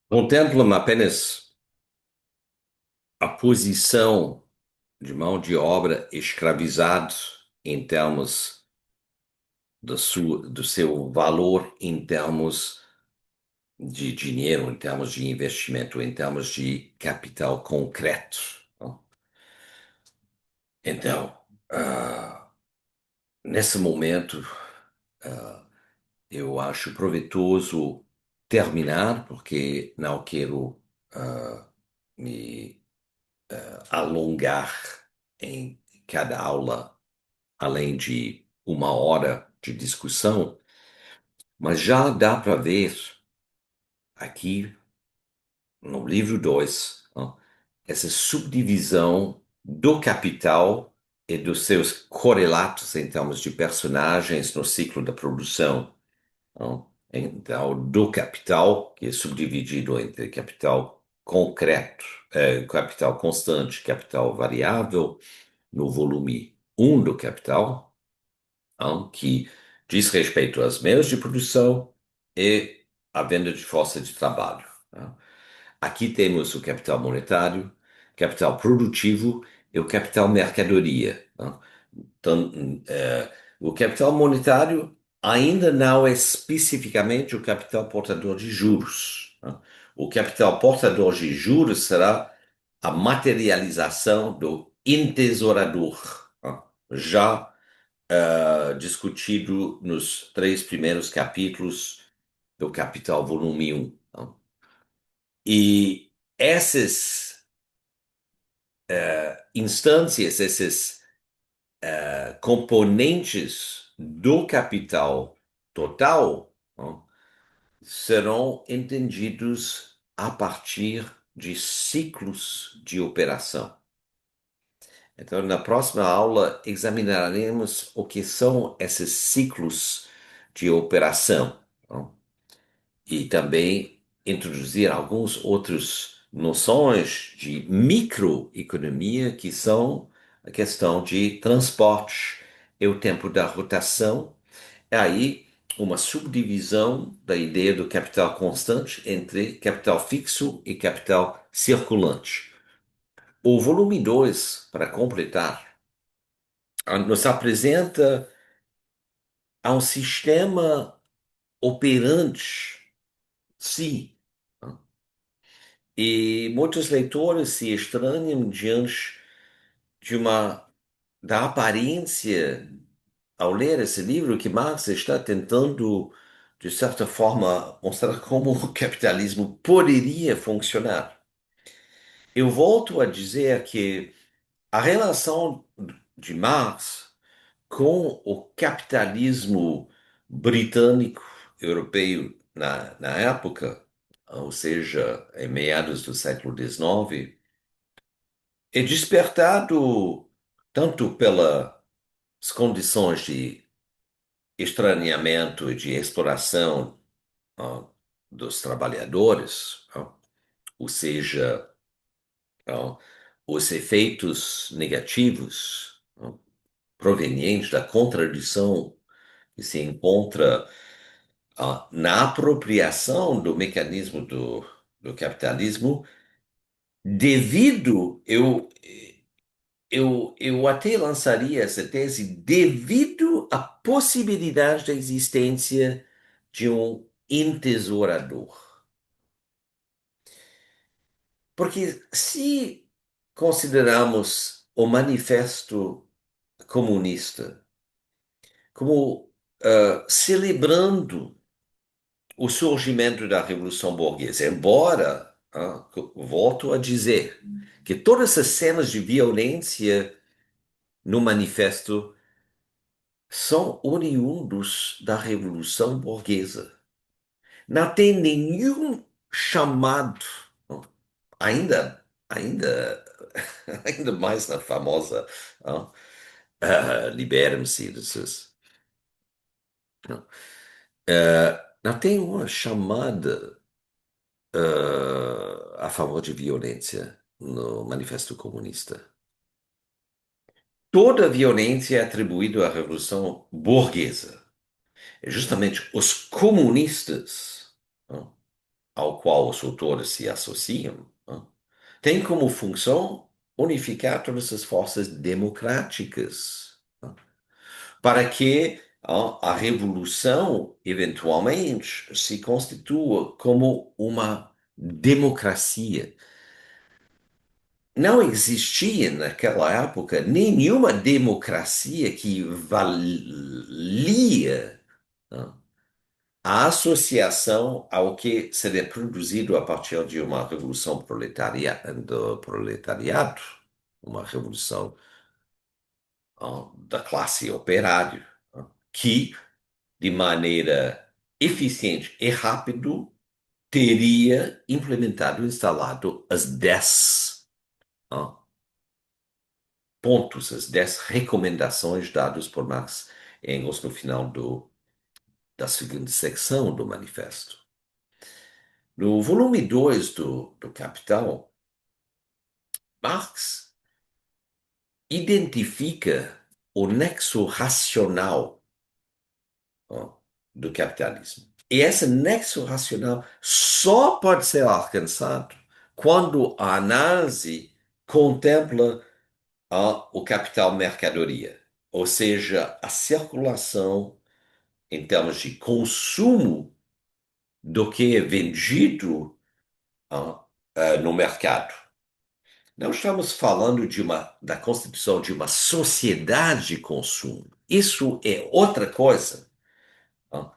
contemplam apenas a posição de mão de obra escravizado em termos do seu valor, em termos de dinheiro, em termos de investimento, em termos de capital concreto. Então, nesse momento, ah, eu acho proveitoso terminar, porque não quero me alongar em cada aula, além de uma hora de discussão, mas já dá para ver aqui no livro 2 essa subdivisão do capital e dos seus correlatos em termos de personagens no ciclo da produção. Então, do capital, que é subdividido entre capital concreto, capital constante, capital variável, no volume um do capital, que diz respeito aos meios de produção e à venda de força de trabalho. Aqui temos o capital monetário, capital produtivo e o capital mercadoria. Então, o capital monetário ainda não é especificamente o capital portador de juros. O capital portador de juros será a materialização do entesourador, já discutido nos três primeiros capítulos do Capital Volume 1. E essas instâncias, esses componentes do capital total, serão entendidos a partir de ciclos de operação. Então, na próxima aula, examinaremos o que são esses ciclos de operação, e também introduzir alguns outros noções de microeconomia, que são a questão de transporte e o tempo da rotação. É aí uma subdivisão da ideia do capital constante entre capital fixo e capital circulante. O volume 2, para completar, nos apresenta a um sistema operante, sim. E muitos leitores se estranham diante de da aparência, ao ler esse livro, que Marx está tentando, de certa forma, mostrar como o capitalismo poderia funcionar. Eu volto a dizer que a relação de Marx com o capitalismo britânico, europeu, na época, ou seja, em meados do século XIX, é despertado tanto pelas condições de estranhamento e de exploração, dos trabalhadores, ou seja, ah, os efeitos negativos, provenientes da contradição que se encontra, na apropriação do mecanismo do capitalismo, devido, eu até lançaria essa tese, devido à possibilidade da existência de um entesourador. Porque se consideramos o Manifesto Comunista como celebrando o surgimento da Revolução Burguesa, embora, volto a dizer, que todas as cenas de violência no manifesto são oriundos da Revolução Burguesa. Não tem nenhum chamado, ainda, ainda mais na famosa liberem-se desses. Não, não tem uma chamada a favor de violência no Manifesto Comunista. Toda a violência é atribuída à Revolução Burguesa. É justamente os comunistas, não, ao qual os autores se associam, não, têm como função unificar todas as forças democráticas, não, para que a revolução, eventualmente, se constitua como uma democracia. Não existia naquela época nenhuma democracia que valia, né, a associação ao que seria produzido a partir de uma revolução do proletariado, uma revolução da classe operária, que, de maneira eficiente e rápido, teria implementado e instalado as 10 pontos, as 10 recomendações dadas por Marx e Engels no final da segunda secção do manifesto. No volume 2 do Capital, Marx identifica o nexo racional, ó, do capitalismo. E esse nexo racional só pode ser alcançado quando a análise contempla o capital mercadoria, ou seja, a circulação em termos de consumo do que é vendido no mercado. Não estamos falando da constituição de uma sociedade de consumo. Isso é outra coisa.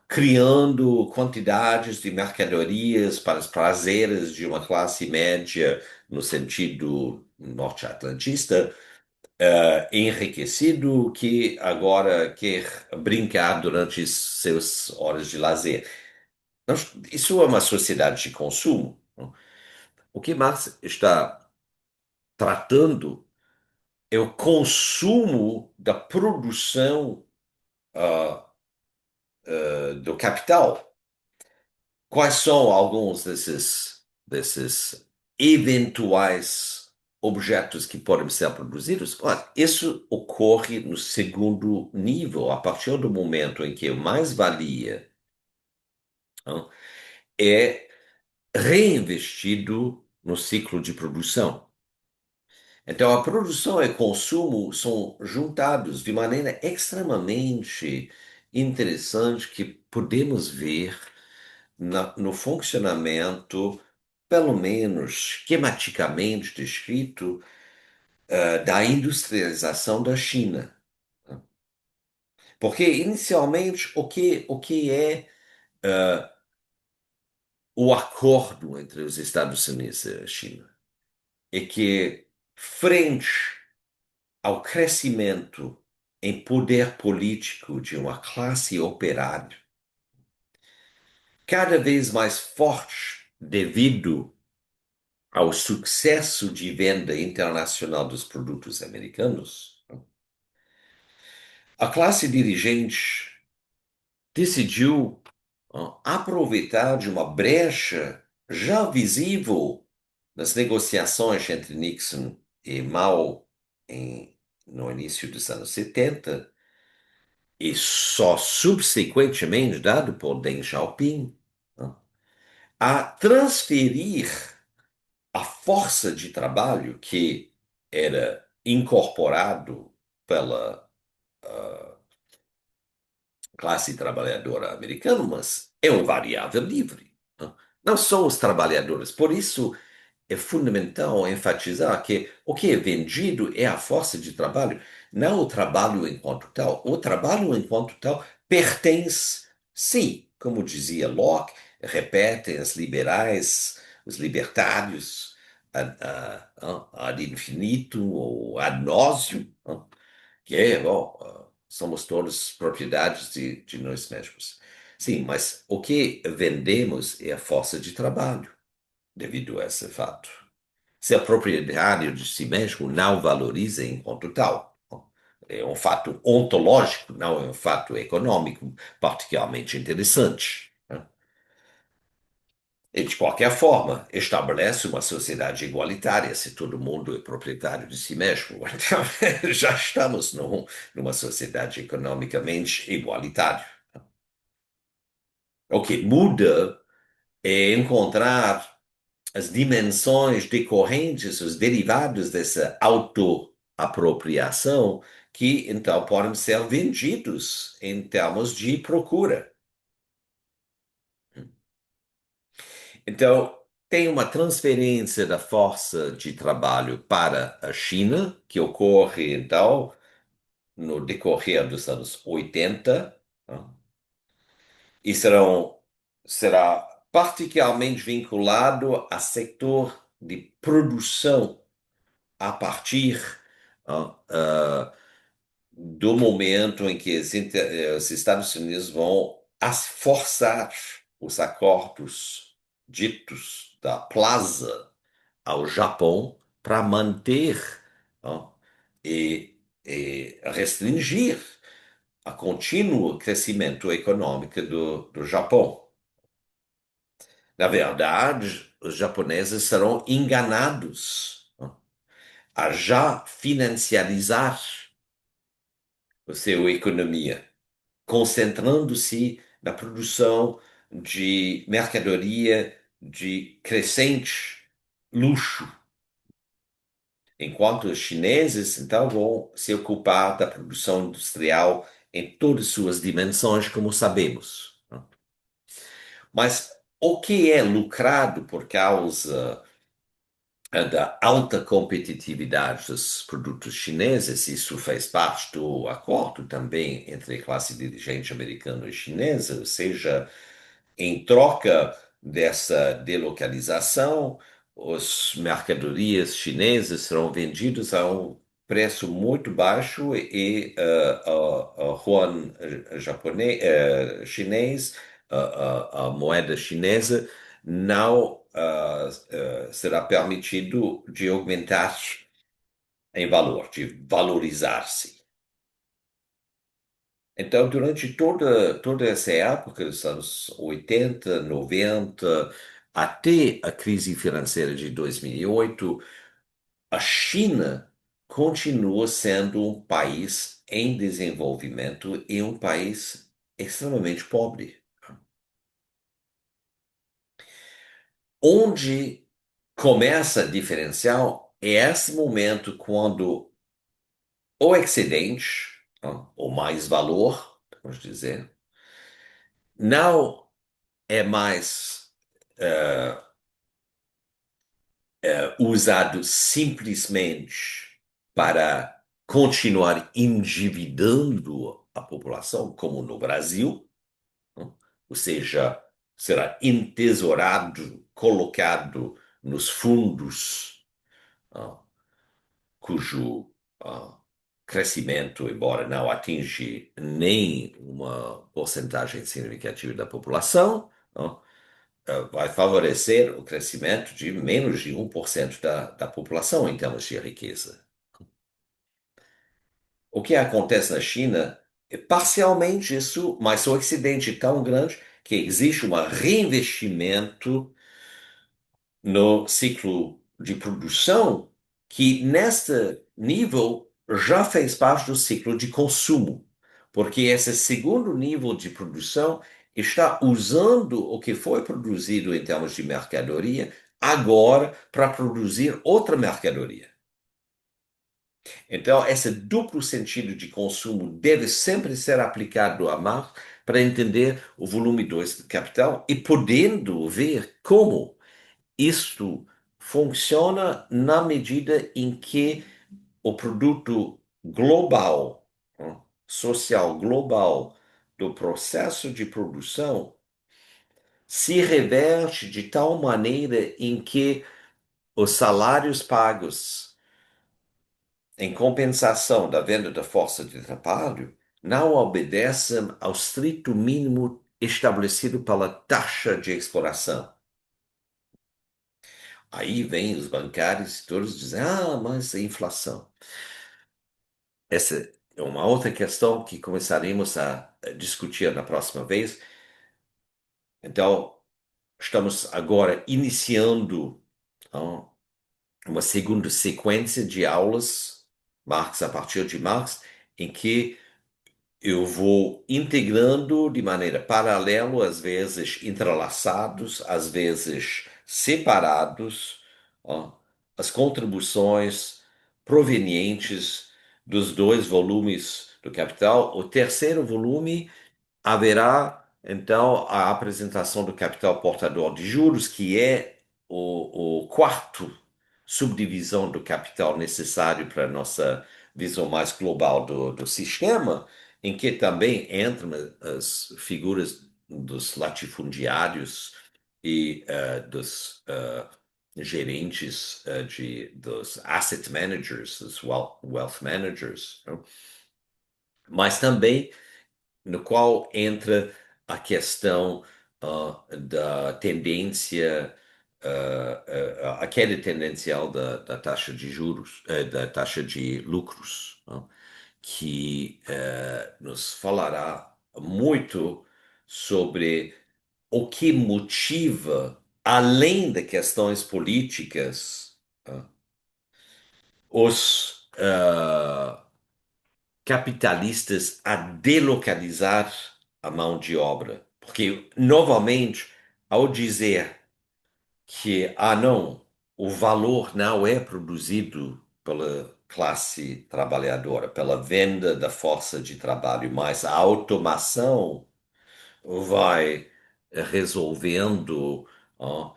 Criando quantidades de mercadorias para os prazeres de uma classe média, no sentido norte-atlantista, enriquecido, que agora quer brincar durante seus horas de lazer. Isso é uma sociedade de consumo. O que Marx está tratando é o consumo da produção do capital. Quais são alguns desses eventuais objetos que podem ser produzidos? Ora, isso ocorre no segundo nível, a partir do momento em que a mais-valia, não, é reinvestido no ciclo de produção. Então, a produção e consumo são juntados de maneira extremamente interessante que podemos ver no funcionamento, pelo menos esquematicamente descrito, da industrialização da China. Porque, inicialmente, o que é o acordo entre os Estados Unidos e a China? É que, frente ao crescimento em poder político de uma classe operária cada vez mais forte devido ao sucesso de venda internacional dos produtos americanos, a classe dirigente decidiu aproveitar de uma brecha já visível nas negociações entre Nixon e Mao no início dos anos 70 e só subsequentemente dado por Deng Xiaoping, a transferir a força de trabalho que era incorporado pela classe trabalhadora americana, mas é um variável livre. Não são os trabalhadores. Por isso, é fundamental enfatizar que o que é vendido é a força de trabalho, não o trabalho enquanto tal. O trabalho enquanto tal pertence, sim, como dizia Locke, repetem os liberais, os libertários, ad infinitum ou ad nauseam, que é, bom, somos todos propriedades de nós mesmos. Sim, mas o que vendemos é a força de trabalho devido a esse fato. Ser proprietário de si mesmo não valoriza enquanto tal. É um fato ontológico, não é um fato econômico particularmente interessante. E, de qualquer forma, estabelece uma sociedade igualitária se todo mundo é proprietário de si mesmo. Então, já estamos numa sociedade economicamente igualitária. O que muda é encontrar as dimensões decorrentes, os derivados dessa autoapropriação, que então podem ser vendidos em termos de procura. Então, tem uma transferência da força de trabalho para a China, que ocorre, então, no decorrer dos anos 80, né? e será particularmente vinculado a setor de produção a partir do momento em que os Estados Unidos vão forçar os acordos ditos da Plaza ao Japão para manter, ó, e restringir a contínuo crescimento econômico do Japão. Na verdade, os japoneses serão enganados, ó, a já financiarizar a sua economia, concentrando-se na produção de mercadoria de crescente luxo, enquanto os chineses então vão se ocupar da produção industrial em todas suas dimensões, como sabemos. Mas o que é lucrado por causa da alta competitividade dos produtos chineses, isso faz parte do acordo também entre a classe dirigente americana e chinesa, ou seja, em troca dessa delocalização, as mercadorias chinesas serão vendidas a um preço muito baixo e a yuan japonês, chinês, a moeda chinesa, não será permitido de aumentar em valor, de valorizar-se. Então, durante toda essa época, dos anos 80, 90, até a crise financeira de 2008, a China continua sendo um país em desenvolvimento e um país extremamente pobre. Onde começa a diferencial é esse momento quando o excedente, o mais valor, vamos dizer, não é mais usado simplesmente para continuar endividando a população, como no Brasil, né? Ou seja, será entesourado, colocado nos fundos, ah, cujo crescimento, embora não atinge nem uma porcentagem significativa da população, vai favorecer o crescimento de menos de 1% da população em termos de riqueza. O que acontece na China é parcialmente isso, mas o excedente é tão grande que existe um reinvestimento no ciclo de produção que, neste nível, já fez parte do ciclo de consumo, porque esse segundo nível de produção está usando o que foi produzido em termos de mercadoria agora para produzir outra mercadoria. Então, esse duplo sentido de consumo deve sempre ser aplicado a Marx para entender o volume 2 do capital e podendo ver como isto funciona na medida em que o produto global, né, social global do processo de produção se reverte de tal maneira em que os salários pagos em compensação da venda da força de trabalho não obedecem ao estrito mínimo estabelecido pela taxa de exploração. Aí vem os bancários todos dizem, mas a inflação. Essa é uma outra questão que começaremos a discutir na próxima vez. Então, estamos agora iniciando uma segunda sequência de aulas, Marx a partir de Marx, em que eu vou integrando de maneira paralela, às vezes entrelaçados, às vezes separados, ó, as contribuições provenientes dos dois volumes do Capital. O terceiro volume haverá, então, a apresentação do capital portador de juros, que é o quarto subdivisão do capital necessário para a nossa visão mais global do sistema, em que também entram as figuras dos latifundiários e dos gerentes dos asset managers, dos wealth managers, né? Mas também no qual entra a questão da tendência, a queda tendencial da taxa de juros, da taxa de lucros, não? Que nos falará muito sobre o que motiva, além de questões políticas, os capitalistas a delocalizar a mão de obra. Porque, novamente, ao dizer que, não, o valor não é produzido pela classe trabalhadora, pela venda da força de trabalho, mas a automação vai resolvendo ó,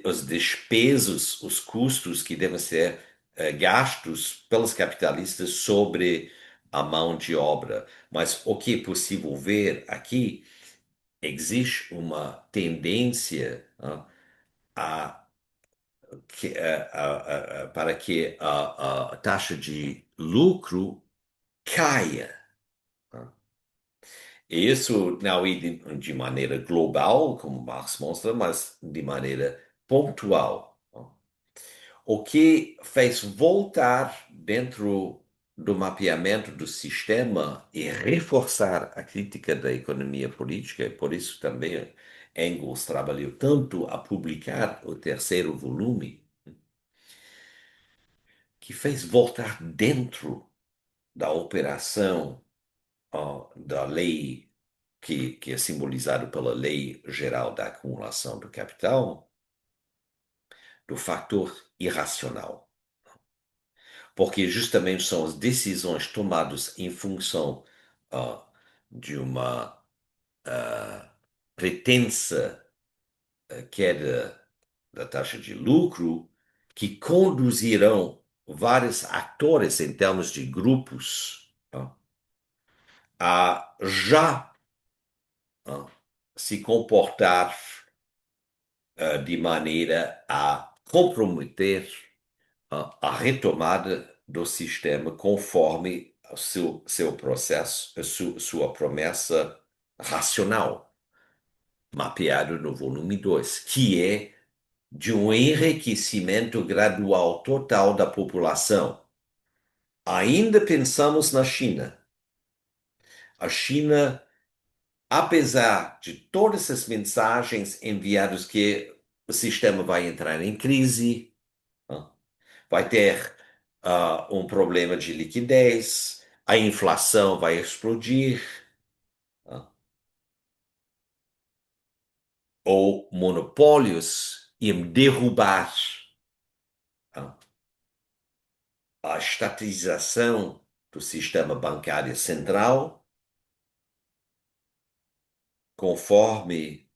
os despesas, os custos que devem ser gastos pelos capitalistas sobre a mão de obra. Mas o que é possível ver aqui, existe uma tendência a, para que a taxa de lucro caia. Isso não é de maneira global, como Marx mostra, mas de maneira pontual. O que fez voltar dentro do mapeamento do sistema e reforçar a crítica da economia política, e por isso também Engels trabalhou tanto a publicar o terceiro volume, que fez voltar dentro da operação da lei que é simbolizado pela Lei Geral da Acumulação do Capital, do fator irracional. Porque justamente são as decisões tomadas em função ah, de uma pretensa queda da taxa de lucro que conduzirão vários atores em termos de grupos a já se comportar de maneira a comprometer a retomada do sistema conforme o seu processo, sua promessa racional, mapeado no volume 2, que é de um enriquecimento gradual total da população. Ainda pensamos na China. A China, apesar de todas as mensagens enviadas que o sistema vai entrar em crise, vai ter um problema de liquidez, a inflação vai explodir, ou monopólios iam derrubar a estatização do sistema bancário central, conforme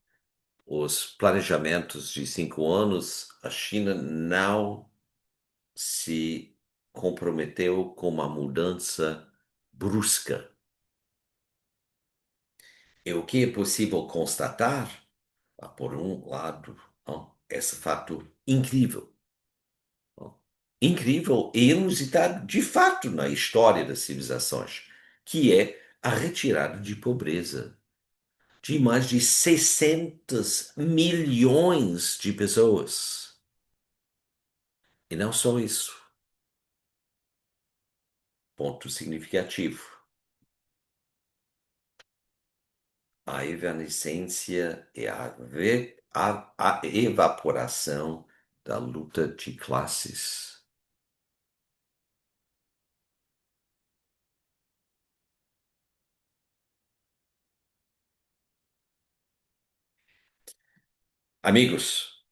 os planejamentos de 5 anos, a China não se comprometeu com uma mudança brusca. E o que é possível constatar, por um lado, esse fato incrível, ó, incrível e inusitado de fato na história das civilizações, que é a retirada de pobreza de mais de 600 milhões de pessoas. E não só isso, ponto significativo. A evanescência e a evaporação da luta de classes. Amigos,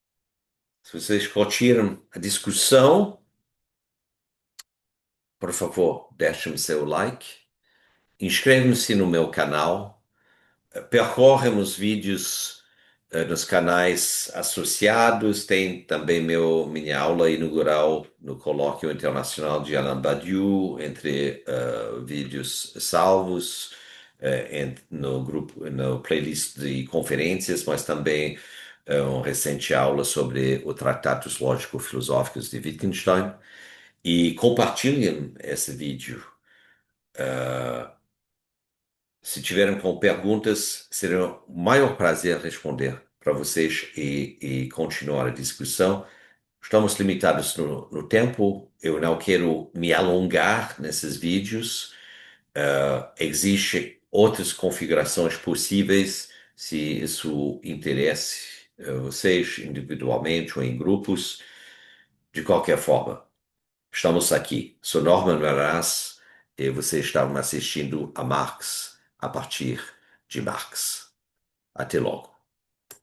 se vocês curtiram a discussão, por favor, deixem seu like, inscrevam-se no meu canal, percorram os vídeos nos canais associados, tem também minha aula inaugural no Colóquio Internacional de Alain Badiou, entre vídeos salvos no grupo, no playlist de conferências, mas também uma recente aula sobre o Tratados Lógico-Filosóficos de Wittgenstein. E compartilhem esse vídeo. Se tiverem com perguntas, será o maior prazer responder para vocês e continuar a discussão. Estamos limitados no tempo, eu não quero me alongar nesses vídeos. Existem outras configurações possíveis, se isso interesse vocês individualmente ou em grupos. De qualquer forma, estamos aqui. Sou Norman Meraz e vocês estavam assistindo a Marx a partir de Marx. Até logo.